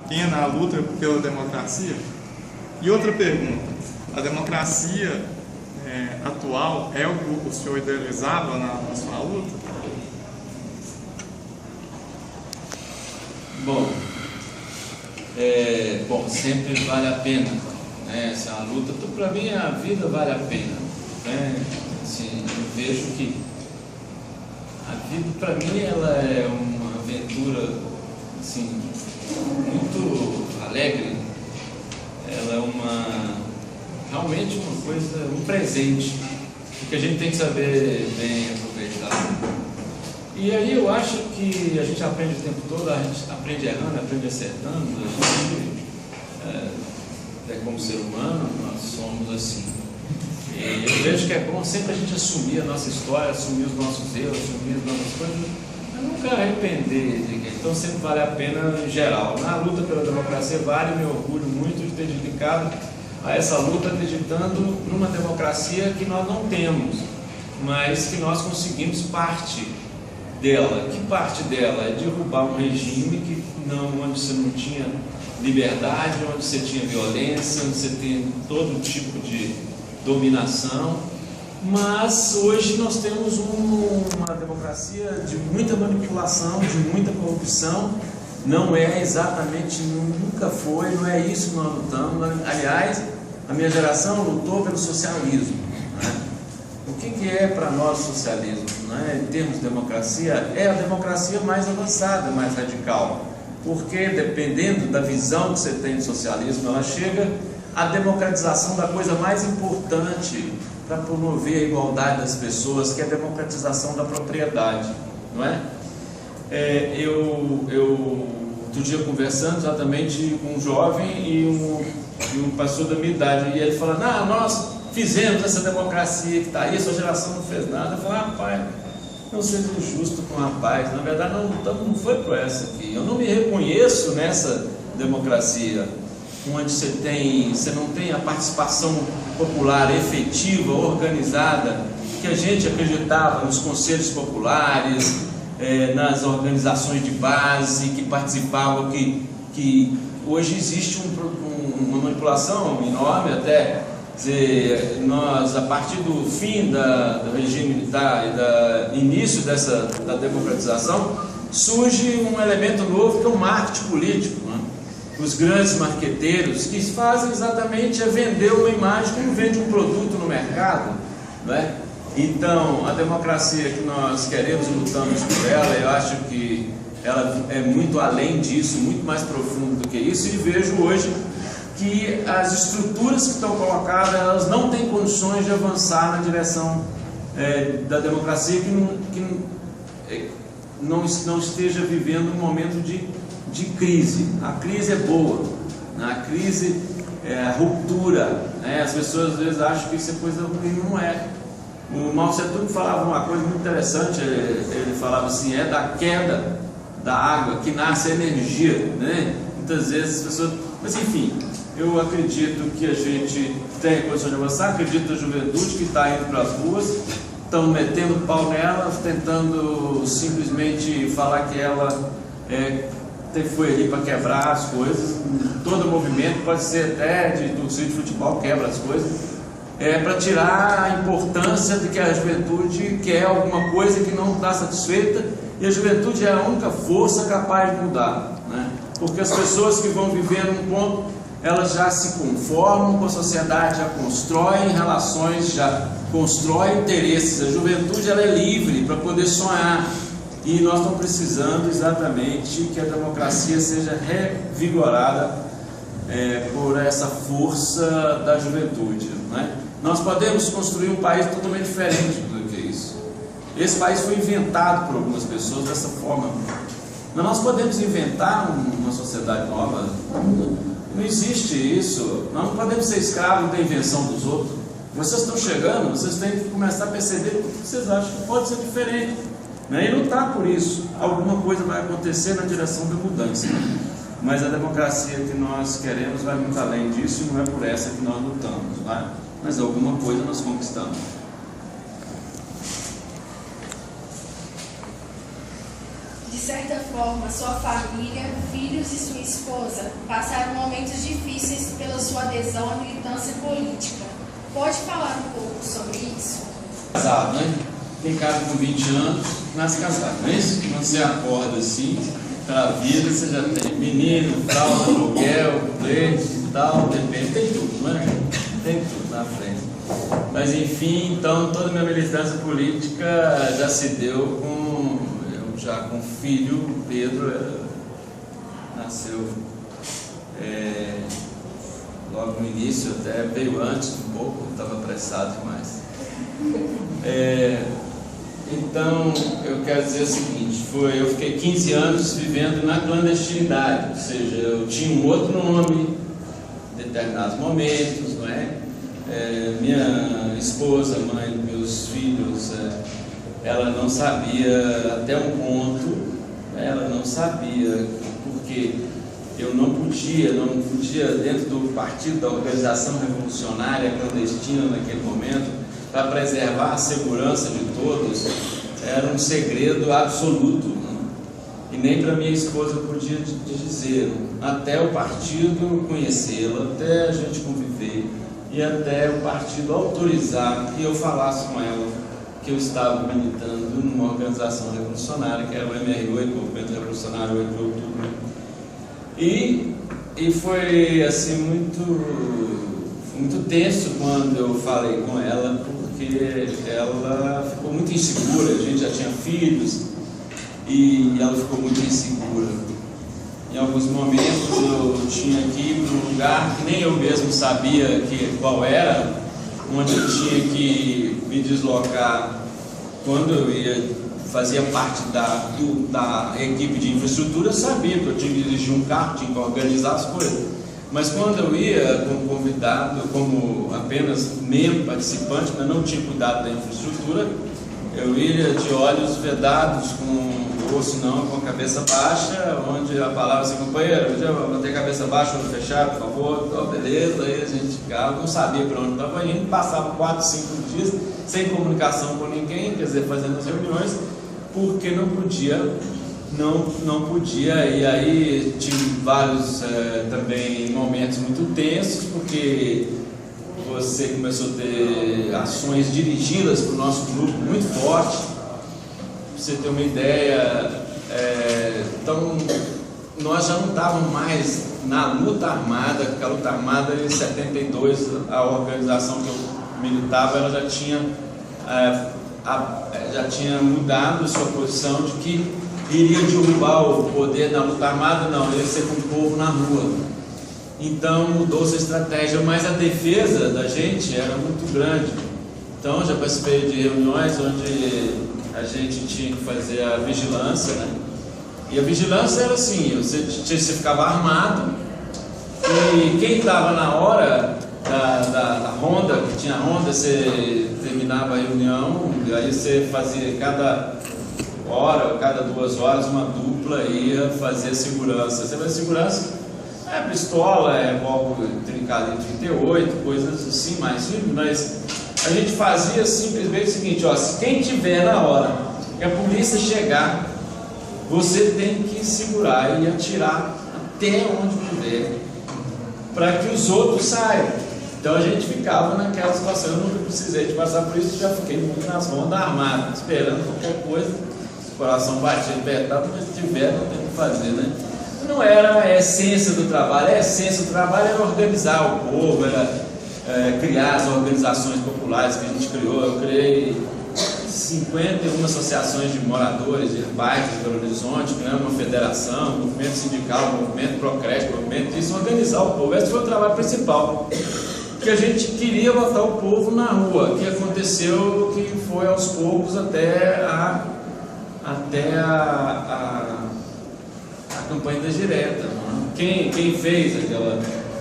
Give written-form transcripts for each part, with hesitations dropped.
pena a luta pela democracia? E outra pergunta, a democracia atual é o que o senhor idealizava na sua luta? Bom, sempre vale a pena, né? Essa é uma luta, para mim a vida vale a pena, né? Assim, eu vejo que a vida para mim ela é uma aventura assim, muito alegre, ela é realmente uma coisa, um presente que a gente tem que saber bem aproveitar. E aí eu acho que a gente aprende o tempo todo, a gente aprende errando, aprende acertando, a gente, como ser humano, nós somos assim. E eu vejo que é bom sempre a gente assumir a nossa história, assumir os nossos erros, assumir as nossas coisas, mas nunca arrepender de quem. Então sempre vale a pena em geral. Na luta pela democracia vale, me orgulho muito de ter dedicado a essa luta, acreditando numa democracia que nós não temos, mas que nós conseguimos parte dela. Que parte dela? É derrubar um regime onde você não tinha liberdade, onde você tinha violência, onde você tem todo tipo de dominação. Mas hoje nós temos uma democracia de muita manipulação, de muita corrupção. Não é exatamente, nunca foi, não é isso que nós lutamos. Aliás, a minha geração lutou pelo socialismo, né? O que é para nós socialismo, né? Em termos de democracia, é a democracia mais avançada, mais radical, porque dependendo da visão que você tem de socialismo, ela chega à democratização da coisa mais importante para promover a igualdade das pessoas, que é a democratização da propriedade, não é? Outro dia conversando exatamente com um jovem e um pastor da minha idade, e ele falando: nós fizemos essa democracia que está aí, a sua geração não fez nada. Eu falei: rapaz, não seja injusto com o rapaz, na verdade nós lutamos, não foi por essa aqui. Eu não me reconheço nessa democracia onde você não tem a participação popular efetiva, organizada, que a gente acreditava nos conselhos populares, nas organizações de base que participavam, que hoje existe uma manipulação enorme até. Nós, a partir do fim do regime militar e do início da democratização, surge um elemento novo que é o marketing político, né? Os grandes marqueteiros que fazem exatamente vender uma imagem como vende um produto no mercado, não é? Então, a democracia que nós queremos e lutamos por ela, eu acho que ela é muito além disso, muito mais profunda do que isso, e vejo hoje que as estruturas que estão colocadas, elas não têm condições de avançar na direção da democracia, que não esteja vivendo um momento de crise. A crise é boa, a crise é a ruptura, né? As pessoas às vezes acham que isso é coisa ruim, não é. O Mao Tse-tung falava uma coisa muito interessante, ele falava assim: é da queda da água que nasce a energia, né? Muitas vezes as pessoas... Mas enfim, eu acredito que a gente tem condição de avançar, acredito na juventude que está indo para as ruas, estão metendo pau nela, tentando simplesmente falar que ela foi ali para quebrar as coisas. Todo movimento, pode ser até de torcida de futebol, quebra as coisas, para tirar a importância de que a juventude quer alguma coisa que não está satisfeita, e a juventude é a única força capaz de mudar, né? Porque as pessoas que vão viver num ponto, elas já se conformam com a sociedade, já constroem relações, já constroem interesses. A juventude, ela é livre para poder sonhar, e nós estamos precisando exatamente que a democracia seja revigorada por essa força da juventude, né? Nós podemos construir um país totalmente diferente do que isso. Esse país foi inventado por algumas pessoas dessa forma, mas nós podemos inventar uma sociedade nova. Não existe isso. Nós não podemos ser escravos da invenção dos outros. Vocês estão chegando, vocês têm que começar a perceber o que vocês acham que pode ser diferente, né? E lutar por isso. Alguma coisa vai acontecer na direção da mudança, mas a democracia que nós queremos vai muito além disso, e não é por essa que nós lutamos, né? Mas alguma coisa nós conquistamos. de certa forma, sua família, filhos e sua esposa passaram momentos difíceis pela sua adesão à militância política. Pode falar um pouco sobre isso? Casado, né? Quem casa com 20 anos, nasce casado, não é isso? Quando você acorda assim, para a vida, você já tem menino, fralda, aluguel, leite e tal, depende, tem tudo, não é? Tem tudo na frente. Mas enfim, então toda a minha militância política já se deu com filho, Pedro nasceu logo no início, até veio antes um pouco, estava apressado demais. Então eu quero dizer o seguinte, eu fiquei 15 anos vivendo na clandestinidade, ou seja, eu tinha um outro nome em determinados momentos, não é? Minha esposa, mãe dos meus filhos, ela não sabia até um ponto, ela não sabia porque eu não podia dentro do partido da organização revolucionária clandestina naquele momento, para preservar a segurança de todos, era um segredo absoluto, né? E nem para minha esposa eu podia dizer, até o partido conhecê-la, até a gente conviver e até o partido autorizar que eu falasse com ela que eu estava militando numa organização revolucionária, que era o MR8, Movimento Revolucionário 8 de Outubro. E foi assim muito tenso quando eu falei com ela, porque ela ficou muito insegura, a gente já tinha filhos e ela ficou muito insegura. Em alguns momentos eu tinha que ir para um lugar que nem eu mesmo sabia qual era, onde eu tinha que me deslocar quando eu fazia parte da equipe de infraestrutura, eu sabia que eu tinha que dirigir um carro, tinha que organizar as coisas. Mas quando eu ia como convidado, como apenas membro participante, mas não tinha cuidado da infraestrutura, eu ia de olhos vedados, ou se não, com a cabeça baixa, onde a palavra assim, companheiro, eu vou ter cabeça baixa, olho fechado, por favor, então, beleza, aí a gente ficava, não sabia para onde estava indo, passava 4, 5 dias sem comunicação com ninguém, quer dizer, fazendo as reuniões, porque não podia, e aí tive vários também momentos muito tensos, porque você começou a ter ações dirigidas para o nosso grupo muito forte. Para você ter uma ideia, então nós já não estávamos mais na luta armada, porque a luta armada em 72, a organização que eu militava, ela já tinha mudado sua posição de que iria derrubar o poder na luta armada, não, ia ser com o povo na rua. Então mudou-se a estratégia, mas a defesa da gente era muito grande. Então já participei de reuniões onde a gente tinha que fazer a vigilância, né? E a vigilância era assim, você ficava armado e quem estava na hora da ronda, que tinha ronda, você terminava a reunião, e aí você fazia cada hora, cada 2 horas, uma dupla ia fazer segurança. Você vai segurança, pistola, revólver trincado em 38, coisas assim, mais simples, mas a gente fazia simplesmente o seguinte, se quem tiver na hora que a polícia chegar, você tem que segurar e atirar até onde puder, para que os outros saiam. Então a gente ficava naquela situação, eu nunca precisei de passar por isso, já fiquei muito nas rondas armadas, esperando qualquer coisa, o coração batia, apertado, mas se tiver, não tem o que fazer, né? Não era a essência do trabalho, a essência do trabalho era organizar o povo, era criar as organizações populares que a gente criou. Eu criei 51 associações de moradores de bairros de Belo Horizonte, criamos uma federação, movimento sindical, movimento Procrédito, movimento disso, organizar o povo. Esse foi o trabalho principal, que a gente queria botar o povo na rua, que aconteceu, que foi aos poucos até a campanha da direta. Quem fez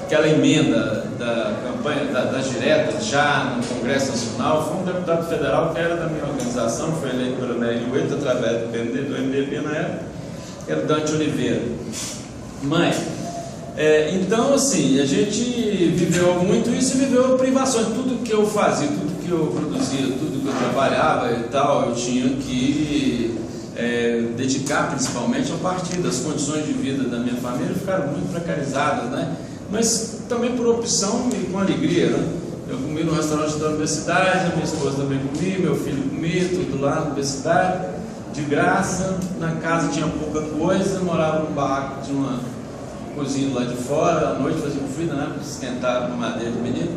aquela emenda da campanha das diretas já no Congresso Nacional foi um deputado federal que era da minha organização, foi eleito pelo MR8 através do MDB na época, que era o Dante Oliveira. Mas, então assim, a gente viveu muito isso e viveu privações. Tudo que eu fazia, tudo que eu produzia, tudo que eu trabalhava e tal, eu tinha que dedicar principalmente ao partido. As condições de vida da minha família ficaram muito precarizadas, né? Mas também por opção e com alegria, né? Eu comi no restaurante da universidade, a minha esposa também comia, meu filho comia, tudo lá na universidade, de graça. Na casa tinha pouca coisa, morava num barraco, tinha uma cozinha lá de fora, à noite fazia um frio, né? Esquentar uma madeira de menino,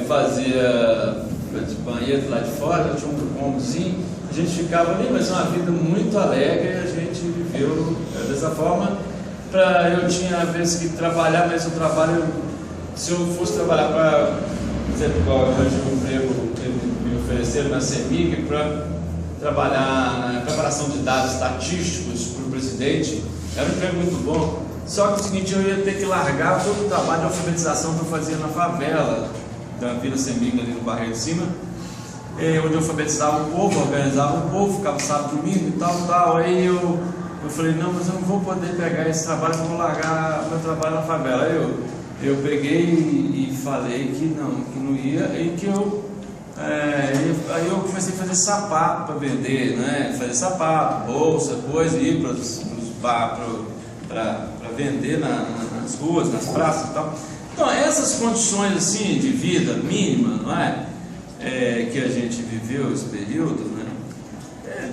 fazia de banheiro lá de fora, tinha um cômodozinho, a gente ficava ali, mas uma vida muito alegre, a gente viveu dessa forma. Eu tinha às vezes que trabalhar, mas o trabalho, se eu fosse trabalhar para, por exemplo, igual eu arranjei um emprego que me ofereceram na CEMIG para trabalhar na preparação de dados estatísticos para o presidente, era um emprego muito bom. Só que o seguinte, eu ia ter que largar todo o trabalho de alfabetização que eu fazia na favela da Vila CEMIG, ali no Barreiro de Cima, onde eu alfabetizava o povo, organizava o povo, ficava sábado, domingo e tal. Aí eu falei, não, mas eu não vou poder pegar esse trabalho, eu vou largar meu trabalho na favela. Aí eu peguei e falei que não ia, e que aí eu comecei a fazer sapato para vender, né? Fazer sapato, bolsa, coisa, ir para os bar para vender nas ruas, nas praças e tal. Então, essas condições assim de vida mínima, não é? Que a gente viveu esse período, né?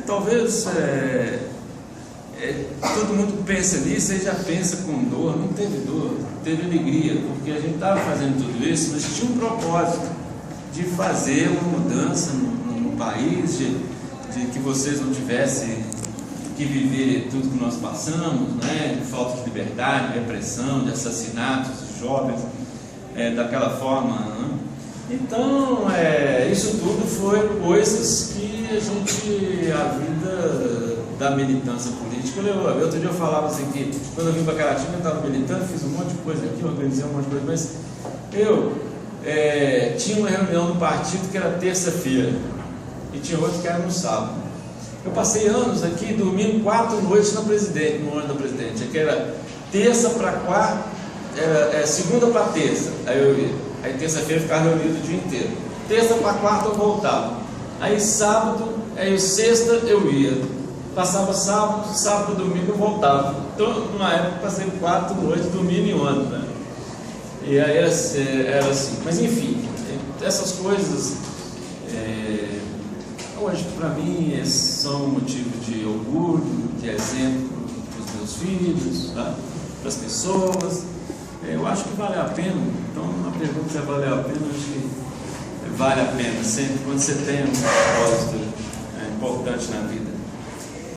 Talvez todo mundo pensa nisso e já pensa com dor. Não teve dor, teve alegria, porque a gente estava fazendo tudo isso, mas tinha um propósito de fazer uma mudança no país, de que vocês não tivessem que viver tudo que nós passamos, né? De falta de liberdade, de repressão, de assassinatos de jovens, daquela forma, né? Então, isso tudo foi coisas que a vida da militância política levou. Outro dia eu falava assim que quando eu vim para Caratinga eu estava militando, fiz um monte de coisa aqui, organizei um monte de coisa, mas eu tinha uma reunião do partido que era terça-feira e tinha outra que era no sábado. Eu passei anos aqui dormindo 4 noites no ônibus da Presidente, que era terça para quarta, segunda para terça, aí eu ia. Aí terça-feira eu ficava reunido o dia inteiro. Terça para quarta eu voltava. Aí sábado, sexta eu ia. Passava sábado, domingo eu voltava. Então, numa época eu passei 4 noites dormindo em ônibus, né? E aí era assim. Mas enfim, essas coisas hoje para mim são motivo de orgulho, de exemplo para os meus filhos, tá? Para as pessoas. Eu acho que vale a pena. Então, uma pergunta se valeu a pena, eu acho que vale a pena sempre, quando você tem um propósito importante na vida.